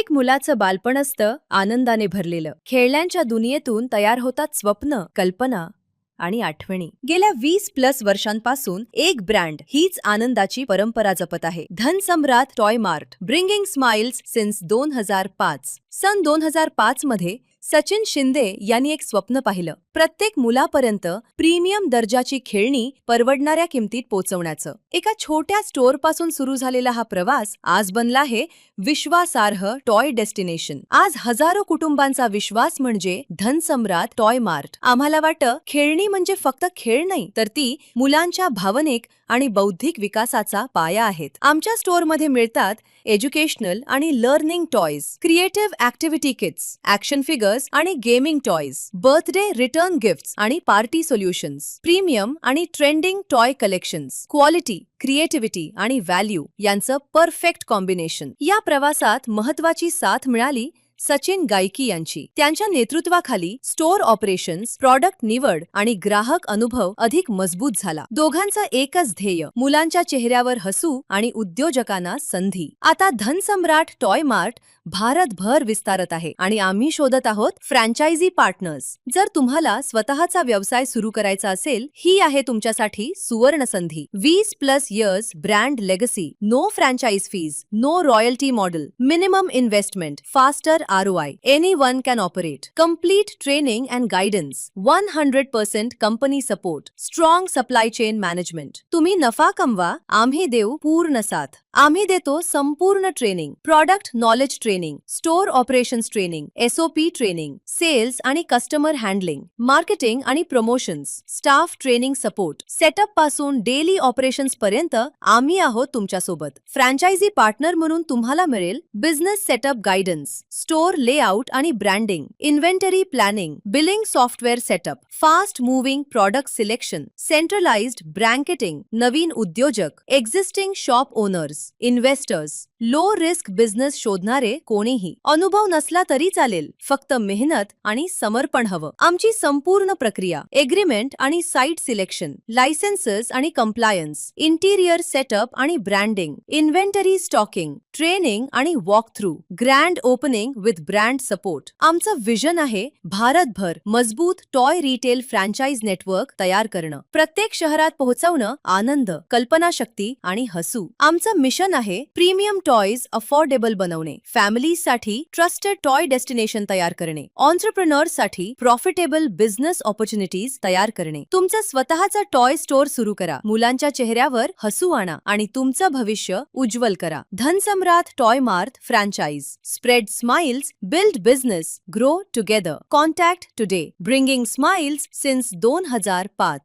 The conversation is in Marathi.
प्रत्येक मुलाचं बालपण असतं आनंदाने भरलेलं. खेळण्यांच्या दुनियेतून तयार होतात स्वप्न, कल्पना आणि आठवणी. गेल्या 20+ वर्षांपासून एक ब्रँड हीच आनंदाची परंपरा जपत आहे. Dhansamrat toy mart, bringing smiles since 2005. सन 2005 मध्ये सचिन शिंदे यांनी एक स्वप्न पाहिलं. प्रत्येक मुलापर्यंत प्रीमियम दर्जाची खेळणी परवडणाऱ्या किमतीत पोहोचवण्याचं. एका छोट्या स्टोअरपासून सुरू झालेला हा प्रवास आज बनला आहे विश्वासार्ह टॉय डेस्टिनेशन. आज हजारो कुटुंबांचा विश्वास म्हणजे धनसम्राट टॉय मार्ट. आम्हाला वाटतं खेळणी म्हणजे फक्त खेळ नाही, तर ती मुलांच्या भावनिक आणि बौद्धिक विकासाचा पाया आहेत. आमच्या स्टोअरमध्ये मिळतात एज्युकेशनल आणि learning toys, creative activity kits, action figures आणि gaming toys, birthday return gifts आणि पार्टी सोल्युशन्स, प्रीमियम आणि trending toy collections, quality, creativity आणि व्हॅल्यू यांचं परफेक्ट कॉम्बिनेशन. या प्रवासात महत्वाची साथ मिळाली सचिन गायकी यांची. त्यांच्या नेतृत्वाखाली स्टोअर ऑपरेशन्स, प्रॉडक्ट निवड आणि ग्राहक अनुभव अधिक मजबूत झाला. दोघांचं एकच ध्येय, मुलांच्या चेहऱ्यावर हसू आणि उद्योजकांना संधी. आता धनसम्राट टॉय मार्ट भारतभर विस्तारत आहे आणि आम्ही शोधत आहोत फ्रँचायझी पार्टनर्स. जर तुम्हाला स्वतःचा व्यवसाय सुरू करायचा असेल, ही आहे तुमच्यासाठी सुवर्ण संधी. 20+ years brand legacy, no franchise fees, no royalty model, minimum investment, faster ROI, anyone can operate, complete training and guidance, 100% company support, strong supply chain management. तुम्ही नफा कमवा, आम्ही देऊ पूर्ण साथ. आम्ही देतो संपूर्ण training, product knowledge training, store operations training, SOP training, sales आणि कस्टमर हँडलिंग, मार्केटिंग आणि promotions, staff training support. Setup पासून डेली ऑपरेशन्स पर्यंत आम्ही आहोत तुमच्यासोबत. फ्रँचायझी पार्टनर म्हणून तुम्हाला मिळेल business setup guidance, store layout आणि branding, inventory planning, billing software setup, fast moving product selection, centralized ब्रँकेटिंग, नवीन उद्योजक, existing shop owners, investors, low risk business शोधणारे कोणीही. अनुभव नसला तरी चालेल, फक्त मेहनत आणि समर्पण हवं. आमची संपूर्ण प्रक्रिया, एग्रीमेंट आणि साइट सिलेक्शन, लायसेन्सेस आणि कंप्लायन्स, इंटिरियर सेटअप आणि ब्रँडिंग, इन्व्हेंटरी स्टॉकिंग, ट्रेनिंग आणि walk through, grand opening with brand support. आमचं विजन आहे भारतभर मजबूत टॉय रिटेल फ्रँचाइज नेटवर्क तयार करणं, प्रत्येक शहरात पोहोचवणं आनंद, कल्पनाशक्ती आणि हसू. आमचं मिशन आहे प्रीमियम टॉयज अफोर्डेबल बनवणे, फॅमिलीसाठी ट्रस्टेड टॉय डेस्टिनेशन तयार करणे, ऑन्ट्रप्रेनर्ससाठी प्रॉफिटेबल बिझनेस ऑपॉर्च्युनिटीज तयार करणे. तुमचं स्वतःचं टॉय स्टोअर सुरू करा, मुलांच्या चेहऱ्यावर हसू आणा आणि तुमचं भविष्य उज्ज्वल करा. Dhansamrat toy mart franchise. Spread smiles, build business, grow together. Contact today. Bringing smiles since 2005.